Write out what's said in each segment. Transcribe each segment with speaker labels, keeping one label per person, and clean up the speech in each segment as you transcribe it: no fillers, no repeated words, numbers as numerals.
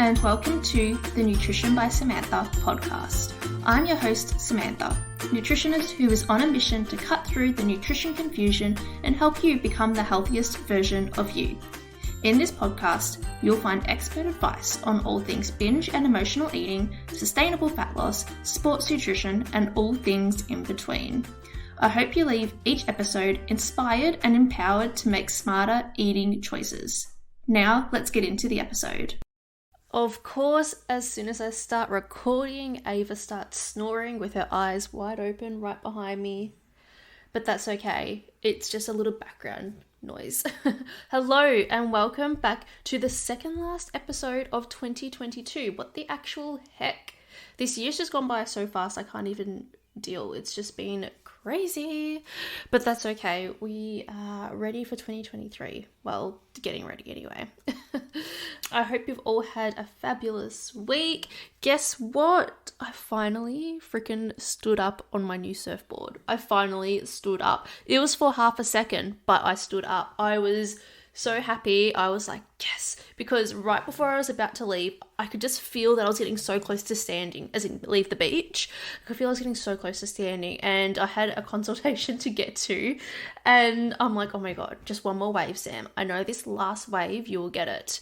Speaker 1: and welcome to the Nutrition by Samantha podcast. I'm your host, Samantha, nutritionist who is on a mission to cut through the nutrition confusion and help you become the healthiest version of you. In this podcast, you'll find expert advice on all things binge and emotional eating, sustainable fat loss, sports nutrition, and all things in between. I hope you leave each episode inspired and empowered to make smarter eating choices. Now, let's get into the episode. Of course, as soon as I start recording, Ava starts snoring with her eyes wide open right behind me. But that's okay. It's just a little background noise. Hello and welcome back to the second last episode of 2022. What the actual heck? This year's just gone by so fast I can't even deal. It's just been crazy, but that's okay. We are ready for 2023. Well, getting ready anyway. I hope you've all had a fabulous week. Guess what? I finally freaking stood up on my new surfboard. I finally stood up. It was for half a second, but I stood up. I was so happy. I was like, yes, because right before I was about to leave, I could just feel that I was getting so close to standing, as in leave the beach. I could feel I was getting so close to standing, and I had a consultation to get to, and I'm like, oh my God, just one more wave, Sam. I know this last wave, you will get it.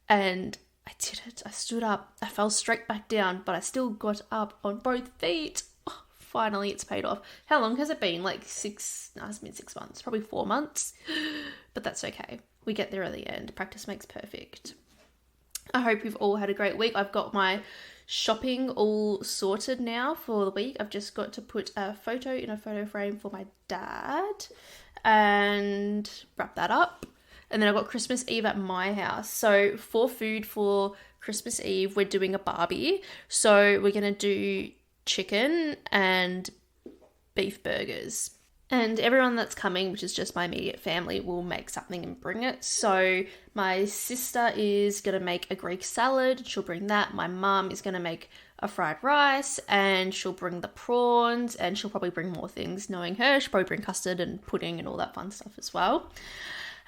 Speaker 1: And I did it. I stood up. I fell straight back down, but I still got up on both feet. Oh, finally, it's paid off. How long has it been? Like it's been 6 months, probably 4 months, but that's okay. We get there at the end. Practice makes perfect. I hope you've all had a great week. I've got my shopping all sorted now for the week. I've just got to put a photo in a photo frame for my dad and wrap that up. And then I've got Christmas Eve at my house. So for food for Christmas Eve, we're doing a barbie. So we're going to do chicken and beef burgers. And everyone that's coming, which is just my immediate family, will make something and bring it. So my sister is going to make a Greek salad. She'll bring that. My mum is going to make a fried rice and she'll bring the prawns and she'll probably bring more things. Knowing her, she'll probably bring custard and pudding and all that fun stuff as well.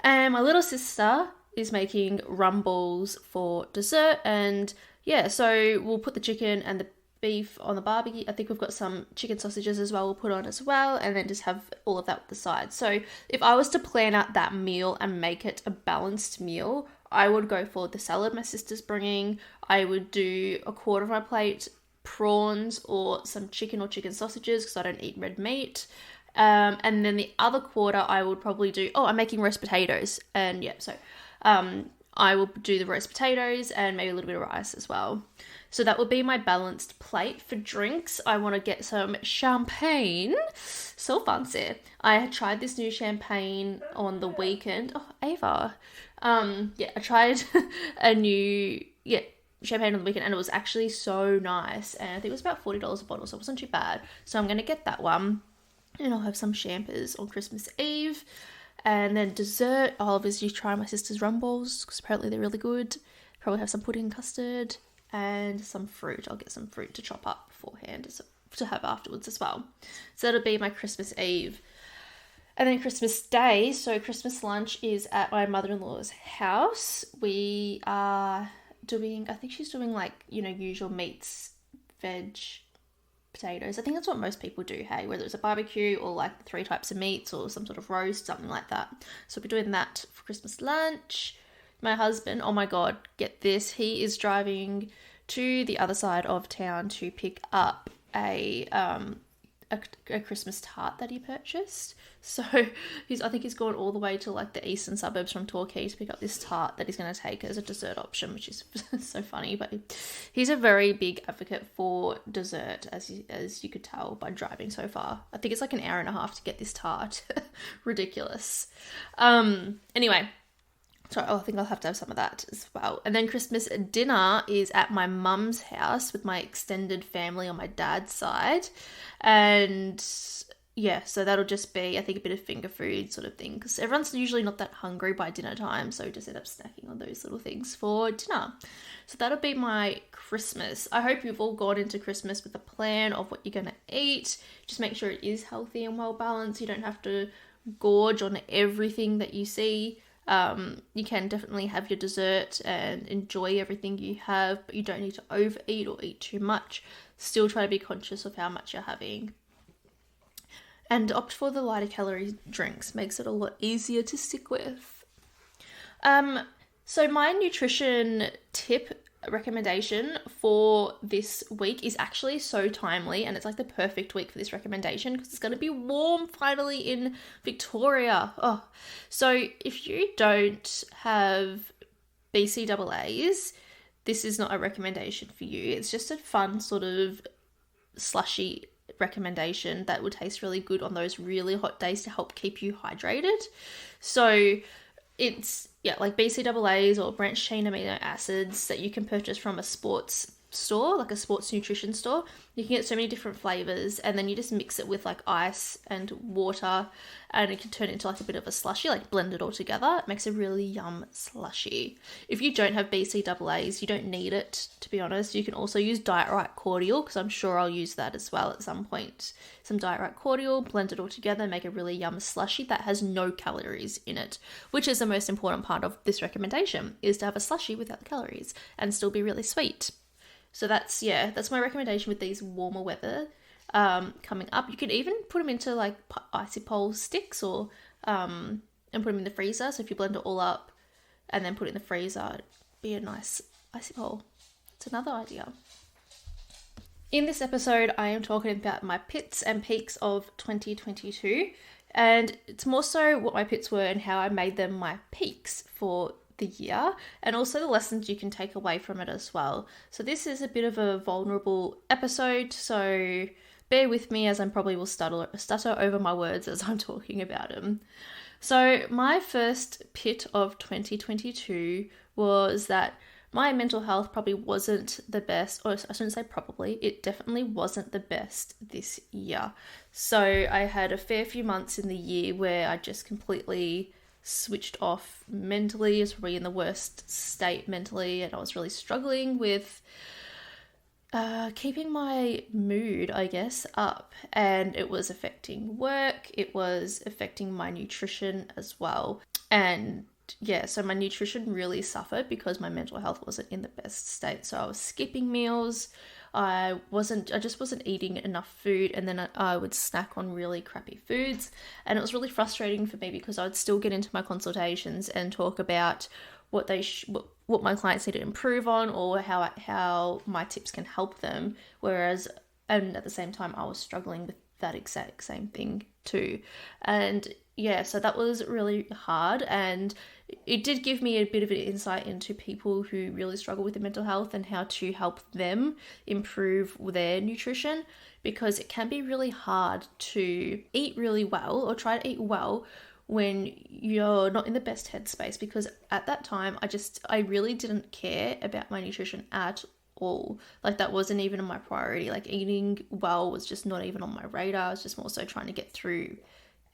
Speaker 1: And my little sister is making rum balls for dessert. And yeah, so we'll put the chicken and the beef on the barbie. I think we've got some chicken sausages as well we'll put on as well, and then just have all of that with the side. So if I was to plan out that meal and make it a balanced meal, I would go for the salad my sister's bringing. I would do a quarter of my plate prawns or some chicken or chicken sausages because I don't eat red meat. And then the other quarter I would probably do, I'm making roast potatoes. And yeah, so I will do the roast potatoes and maybe a little bit of rice as well. So that would be my balanced plate. For drinks, I want to get some champagne. So fancy. I had tried this new champagne on the weekend. Oh, Ava. I tried a new, champagne on the weekend and it was actually so nice. And I think it was about $40 a bottle, so it wasn't too bad. So I'm going to get that one. And I'll have some champers on Christmas Eve. And then dessert, I'll obviously try my sister's rum balls because apparently they're really good. Probably have some pudding, custard, and some fruit. I'll get some fruit to chop up beforehand to have afterwards as well. So that'll be my Christmas Eve. And then Christmas Day, so Christmas lunch is at my mother-in-law's house. We are doing, I think she's doing like, usual meats, veg, potatoes. I think that's what most people do, hey, whether it's a barbecue or like 3 types of meats or some sort of roast, something like that. So we're doing that for Christmas lunch. My husband, oh my God, get this, he is driving to the other side of town to pick up a Christmas tart that he purchased. So I think he's gone all the way to like the eastern suburbs from Torquay to pick up this tart that he's going to take as a dessert option, which is so funny. But he's a very big advocate for dessert, as you could tell by driving so far. I think it's like an hour and a half to get this tart. Ridiculous. Anyway. So I think I'll have to have some of that as well. And then Christmas dinner is at my mum's house with my extended family on my dad's side. And yeah, so that'll just be, I think, a bit of finger food sort of thing. Because everyone's usually not that hungry by dinner time. So just end up snacking on those little things for dinner. So that'll be my Christmas. I hope you've all gone into Christmas with a plan of what you're going to eat. Just make sure it is healthy and well balanced. You don't have to gorge on everything that you see. You can definitely have your dessert and enjoy everything you have, but you don't need to overeat or eat too much. Still try to be conscious of how much you're having. And opt for the lighter calorie drinks. Makes it a lot easier to stick with. So my nutrition tip recommendation for this week is actually so timely, and it's like the perfect week for this recommendation because it's going to be warm finally in Victoria. So if you don't have BCAAs, this is not a recommendation for you. It's just a fun sort of slushy recommendation that would taste really good on those really hot days to help keep you hydrated. So it's like BCAAs or branched chain amino acids that you can purchase from a sports store, like a sports nutrition store. You can get so many different flavors, and then you just mix it with like ice and water, and it can turn into like a bit of a slushy, like blend it all together. It makes a really yum slushy. If you don't have BCAAs, you don't need it, to be honest. You can also use Diet Right cordial, because I'm sure I'll use that as well at some point. Some Diet Right cordial, blend it all together, make a really yum slushy that has no calories in it, which is the most important part of this recommendation, is to have a slushy without the calories and still be really sweet. So that's my recommendation with these warmer weather coming up. You could even put them into like icy pole sticks or and put them in the freezer. So if you blend it all up and then put it in the freezer, it'd be a nice icy pole. It's another idea. In this episode, I am talking about my pits and peaks of 2022, and it's more so what my pits were and how I made them my peaks for the year, and also the lessons you can take away from it as well. So this is a bit of a vulnerable episode, so bear with me as I probably will stutter over my words as I'm talking about them. So my first pit of 2022 was that my mental health probably wasn't the best, or I shouldn't say probably, it definitely wasn't the best this year. So I had a fair few months in the year where I just completely switched off mentally. I was probably in the worst state mentally, and I was really struggling with keeping my mood, I guess, up, and it was affecting work. It was affecting my nutrition as well, and so my nutrition really suffered because my mental health wasn't in the best state. So I was skipping meals. I just wasn't eating enough food, and then I would snack on really crappy foods, and it was really frustrating for me because I would still get into my consultations and talk about what my clients need to improve on, or how my tips can help them, and at the same time I was struggling with that exact same thing too. And so that was really hard, and it did give me a bit of an insight into people who really struggle with their mental health and how to help them improve their nutrition, because it can be really hard to eat really well or try to eat well when you're not in the best headspace, because at that time I really didn't care about my nutrition at all. Like, that wasn't even my priority. Like, eating well was just not even on my radar. I was just more so trying to get through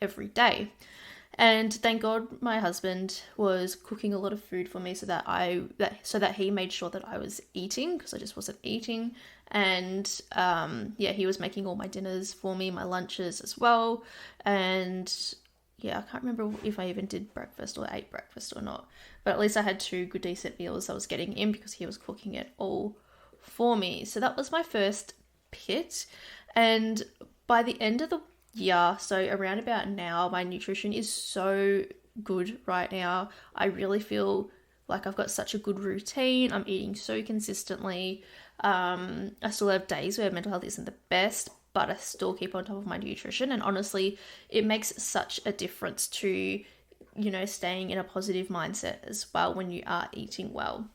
Speaker 1: every day. And thank God my husband was cooking a lot of food for me so that he made sure that I was eating, because I just wasn't eating. And he was making all my dinners for me, my lunches as well. And I can't remember if I even did breakfast or ate breakfast or not, but at least I had 2 good decent meals I was getting in because he was cooking it all for me. So that was my first pit. And by the end of the year, so around about now, my nutrition is so good right now. I really feel like I've got such a good routine. I'm eating so consistently. I still have days where mental health isn't the best, but I still keep on top of my nutrition. And honestly, it makes such a difference to, staying in a positive mindset as well when you are eating well.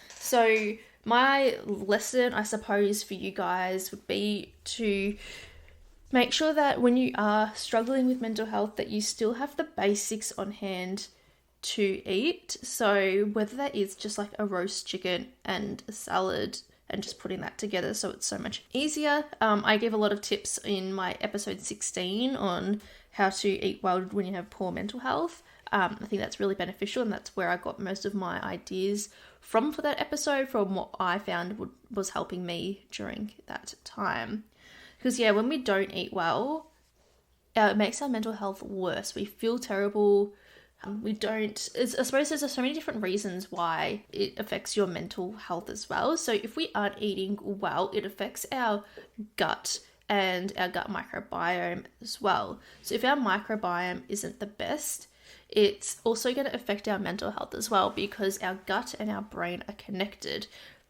Speaker 1: So my lesson, I suppose, for you guys would be to make sure that when you are struggling with mental health, that you still have the basics on hand to eat. So whether that is just like a roast chicken and a salad and just putting that together so it's so much easier. I gave a lot of tips in my episode 16 on how to eat well when you have poor mental health. I think that's really beneficial, and that's where I got most of my ideas from for that episode, from what I found was helping me during that time. Because when we don't eat well, it makes our mental health worse. We feel terrible. I suppose there's so many different reasons why it affects your mental health as well. So if we aren't eating well, it affects our gut and our gut microbiome as well. So if our microbiome isn't the best, it's also going to affect our mental health as well, because our gut and our brain are connected.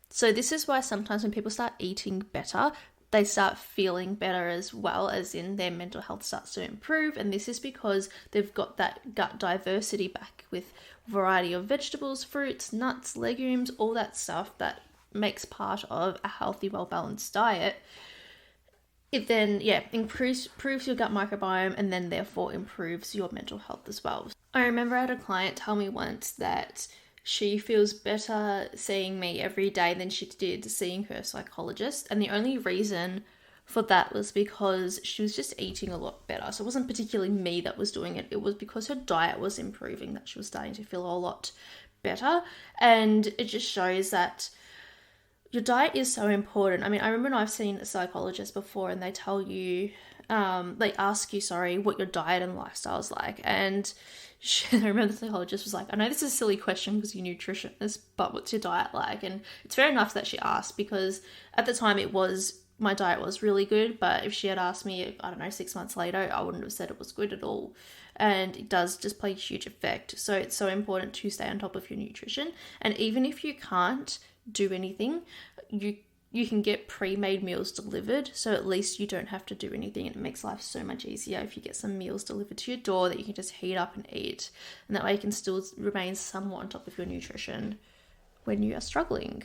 Speaker 1: So this is why sometimes when people start eating better, they start feeling better as well, as in their mental health starts to improve. And this is because they've got that gut diversity back with variety of vegetables, fruits, nuts, legumes, all that stuff that makes part of a healthy, well-balanced diet. It then, improves your gut microbiome, and then therefore improves your mental health as well. I remember I had a client tell me once that she feels better seeing me every day than she did seeing her psychologist. And the only reason for that was because she was just eating a lot better. So it wasn't particularly me that was doing it. It was because her diet was improving that she was starting to feel a lot better. And it just shows that your diet is so important. I mean, I remember when I've seen a psychologist before and they tell you, they ask you, what your diet and lifestyle is like. And I remember the psychologist was like, I know this is a silly question because you're a nutritionist, but what's your diet like? And it's fair enough that she asked, because at the time my diet was really good. But if she had asked me, 6 months later, I wouldn't have said it was good at all. And it does just play a huge effect. So it's so important to stay on top of your nutrition. And even if you can't do anything, you can get pre-made meals delivered, so at least you don't have to do anything, and it makes life so much easier if you get some meals delivered to your door that you can just heat up and eat, and that way you can still remain somewhat on top of your nutrition when you are struggling.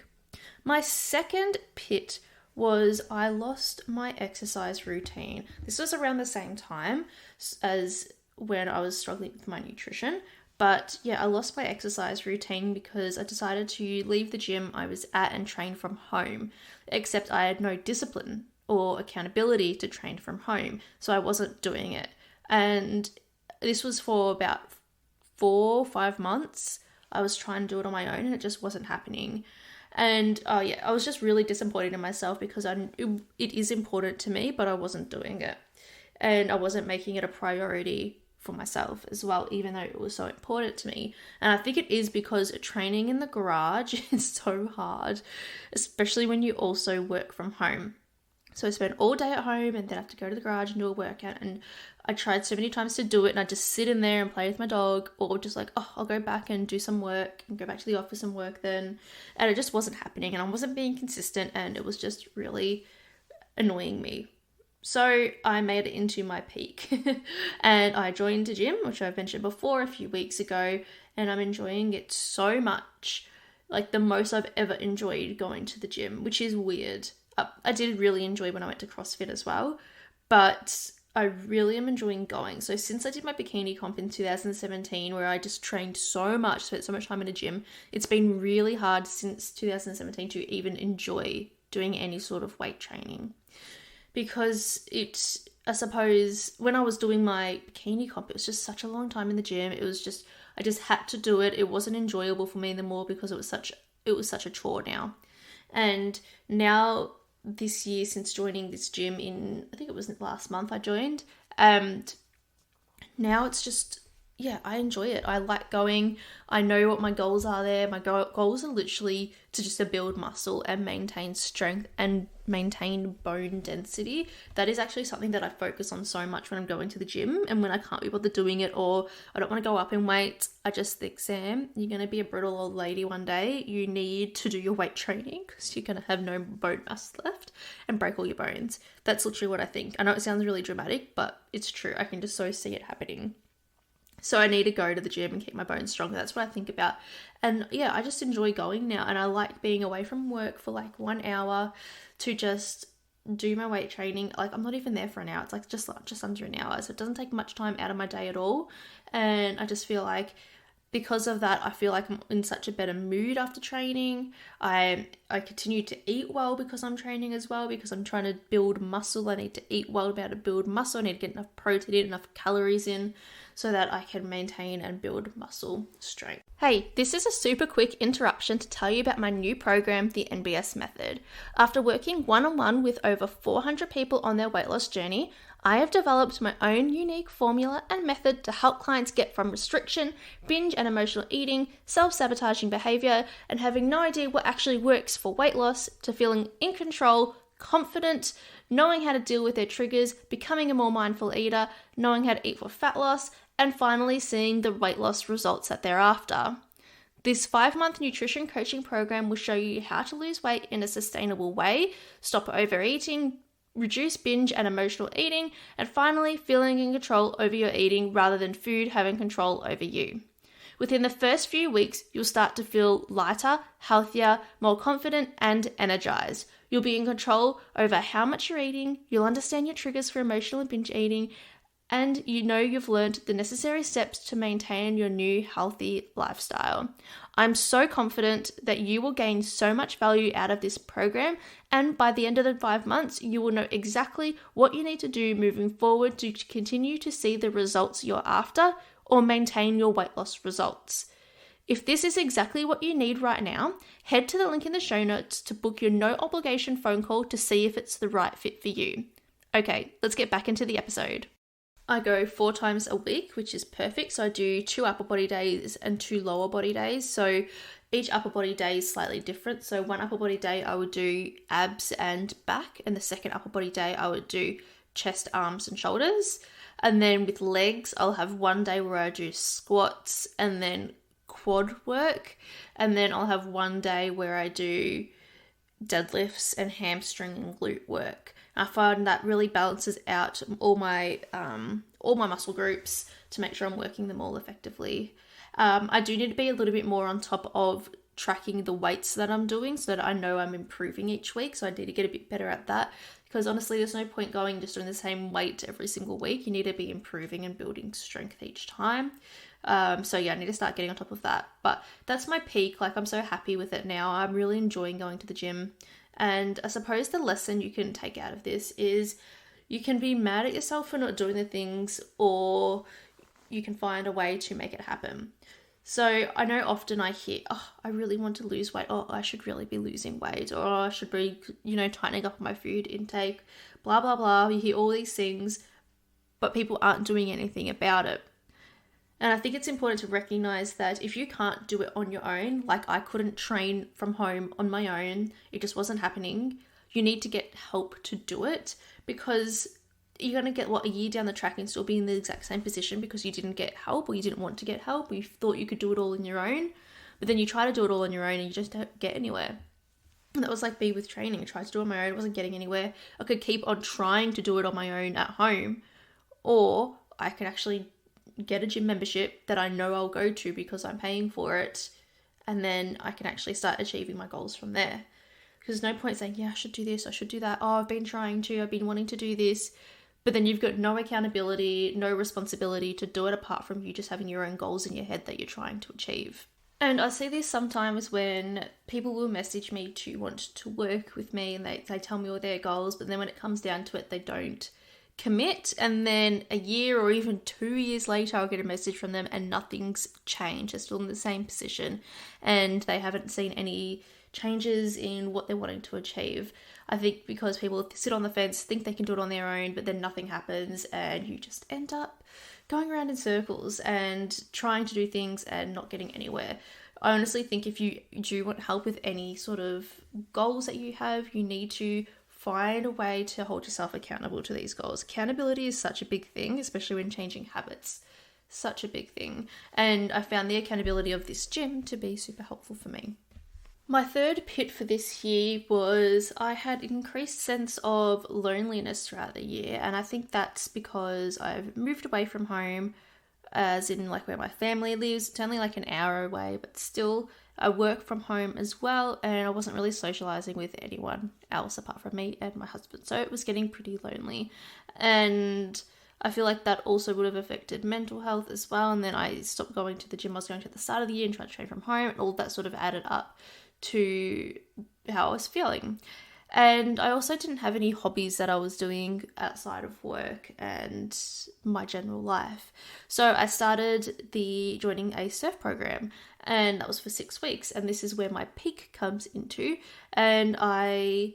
Speaker 1: My second pit was I lost my exercise routine. This was around the same time as when I was struggling with my nutrition. But yeah, I lost my exercise routine because I decided to leave the gym I was at and train from home, except I had no discipline or accountability to train from home, so I wasn't doing it. And this was for about 4 or 5 months. I was trying to do it on my own and it just wasn't happening. And I was just really disappointed in myself because it is important to me, but I wasn't doing it. And I wasn't making it a priority for myself as well, even though it was so important to me. And I think it is because training in the garage is so hard, especially when you also work from home. So I spend all day at home and then I have to go to the garage and do a workout. And I tried so many times to do it, and I just sit in there and play with my dog, or just I'll go back and do some work and go back to the office and work then. And it just wasn't happening, and I wasn't being consistent, and it was just really annoying me. So I made it into my peak and I joined a gym, which I've mentioned before a few weeks ago, and I'm enjoying it so much, like the most I've ever enjoyed going to the gym, which is weird. I did really enjoy when I went to CrossFit as well, but I really am enjoying going. So since I did my bikini comp in 2017, where I just trained so much, spent so much time in a gym, it's been really hard since 2017 to even enjoy doing any sort of weight training. Because I suppose when I was doing my bikini comp, it was just such a long time in the gym. I just had to do it. It wasn't enjoyable for me anymore because it was such a chore now. And now this year, since joining this gym I think it was last month I joined, and now it's just, I enjoy it. I like going. I know what my goals are there. My goals are literally to just build muscle and maintain strength and maintain bone density. That is actually something that I focus on so much when I'm going to the gym, and when I can't be bothered doing it, or I don't want to go up in weight, I just think, Sam, you're going to be a brittle old lady one day. You need to do your weight training because you're going to have no bone mass left and break all your bones. That's literally what I think. I know it sounds really dramatic, but it's true. I can just so see it happening. So I need to go to the gym and keep my bones stronger. That's what I think about. And I just enjoy going now. And I like being away from work for 1 hour to just do my weight training. I'm not even there for an hour. It's just under an hour. So it doesn't take much time out of my day at all. And I just feel like because of that, I feel like I'm in such a better mood after training. I continue to eat well because I'm training as well, because I'm trying to build muscle. I need to eat well to be able to build muscle. I need to get enough protein in, enough calories in, so that I can maintain and build muscle strength. Hey, this is a super quick interruption to tell you about my new program, the NBS Method. After working one-on-one with over 400 people on their weight loss journey, I have developed my own unique formula and method to help clients get from restriction, binge and emotional eating, self-sabotaging behavior, and having no idea what actually works for weight loss to feeling in control, confident, knowing how to deal with their triggers, becoming a more mindful eater, knowing how to eat for fat loss, and finally seeing the weight loss results that they're after. This 5-month nutrition coaching program will show you how to lose weight in a sustainable way, stop overeating, reduce binge and emotional eating, and finally feeling in control over your eating rather than food having control over you. Within the first few weeks, you'll start to feel lighter, healthier, more confident, and energized. You'll be in control over how much you're eating, you'll understand your triggers for emotional and binge eating, and you know you've learned the necessary steps to maintain your new healthy lifestyle. I'm so confident that you will gain so much value out of this program, and by the end of the 5 months, you will know exactly what you need to do moving forward to continue to see the results you're after or maintain your weight loss results. If this is exactly what you need right now, head to the link in the show notes to book your no obligation phone call to see if it's the right fit for you. Okay, let's get back into the episode. I go 4 times a week, which is perfect. So I do 2 upper body days and 2 lower body days. So each upper body day is slightly different. So one upper body day I would do abs and back, and the second upper body day I would do chest, arms and shoulders. And then with legs, I'll have one day where I do squats and then quad work. And then I'll have one day where I do deadlifts and hamstring and glute work. I find that really balances out all my muscle groups to make sure I'm working them all effectively. I do need to be a little bit more on top of tracking the weights that I'm doing so that I know I'm improving each week. So I need to get a bit better at that, because honestly, there's no point going just doing the same weight every single week. You need to be improving and building strength each time. So yeah, I need to start getting on top of that. But that's my peak. Like, I'm so happy with it now. I'm really enjoying going to the gym. And I suppose the lesson you can take out of this is you can be mad at yourself for not doing the things, or you can find a way to make it happen. So I know often I hear, oh, I really want to lose weight. Oh, I should really be losing weight, or I should be, tightening up on my food intake, blah, blah, blah. You hear all these things, but people aren't doing anything about it. And I think it's important to recognize that if you can't do it on your own, like I couldn't train from home on my own, it just wasn't happening, you need to get help to do it, because you're going to get a year down the track and still be in the exact same position because you didn't get help, or you didn't want to get help, or you thought you could do it all on your own, but then you try to do it all on your own and you just don't get anywhere. And that was like me with training. I tried to do it on my own, it wasn't getting anywhere. I could keep on trying to do it on my own at home, or I could actually get a gym membership that I know I'll go to because I'm paying for it, and then I can actually start achieving my goals from there. Because there's no point saying, yeah, I should do this, I should do that, oh, I've been wanting to do this, but then you've got no accountability, no responsibility to do it apart from you just having your own goals in your head that you're trying to achieve. And I see this sometimes when people will message me to want to work with me, and they tell me all their goals, but then when it comes down to it, they don't commit, and then a year or even 2 years later I'll get a message from them and nothing's changed. They're still in the same position and they haven't seen any changes in what they're wanting to achieve. I think because people sit on the fence, think they can do it on their own, but then nothing happens and you just end up going around in circles and trying to do things and not getting anywhere. I honestly think if you do want help with any sort of goals that you have, you need to find a way to hold yourself accountable to these goals. Accountability is such a big thing, especially when changing habits. Such a big thing. And I found the accountability of this gym to be super helpful for me. My third pit for this year was I had an increased sense of loneliness throughout the year. And I think that's because I've moved away from home, as in like where my family lives. It's only like an hour away, but still I work from home as well, and I wasn't really socializing with anyone else apart from me and my husband. So it was getting pretty lonely. And I feel like that also would have affected mental health as well. And then I stopped going to the gym I was going to at the start of the year and tried to train from home, and all that sort of added up to how I was feeling. And I also didn't have any hobbies that I was doing outside of work and my general life. So I started joining a surf program, and that was for 6 weeks. And this is where my peak comes into. And I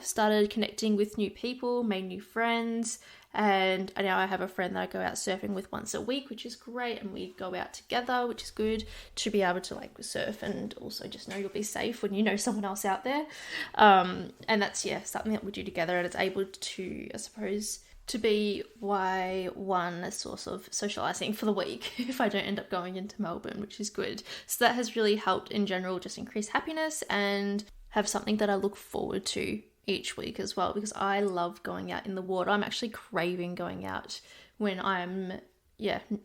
Speaker 1: started connecting with new people, made new friends, And now I have a friend that I go out surfing with once a week, which is great. And we go out together, which is good to be able to like surf and also just know you'll be safe when you know someone else out there. And that's, something that we do together, and it's able to, I suppose, to be one source of socialising for the week if I don't end up going into Melbourne, which is good. So that has really helped in general just increase happiness and have something that I look forward to each week as well, because I love going out in the water. I'm actually craving going out when I'm,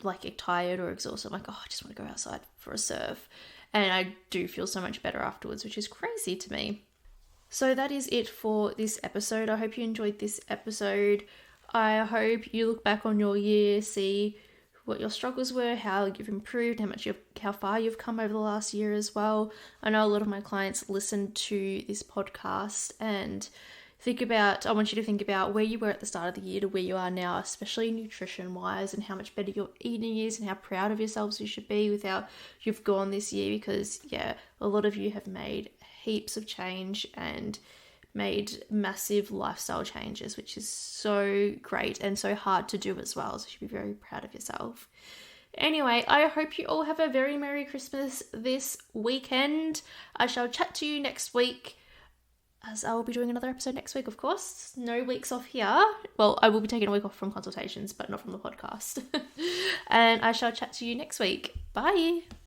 Speaker 1: like tired or exhausted. I'm like, I just want to go outside for a surf. And I do feel so much better afterwards, which is crazy to me. So that is it for this episode. I hope you enjoyed this episode. I hope you look back on your year, see what your struggles were, how you've improved, how far you've come over the last year as well. I know a lot of my clients listen to this podcast, and I want you to think about where you were at the start of the year to where you are now, especially nutrition-wise, and how much better your eating is and how proud of yourselves you should be with how you've gone this year, because, a lot of you have made heaps of change and made massive lifestyle changes, which is so great and so hard to do as well. So you should be very proud of yourself. Anyway, I hope you all have a very Merry Christmas this weekend. I shall chat to you next week, as I will be doing another episode next week, of course. No weeks off here. Well, I will be taking a week off from consultations, but not from the podcast. And I shall chat to you next week. Bye.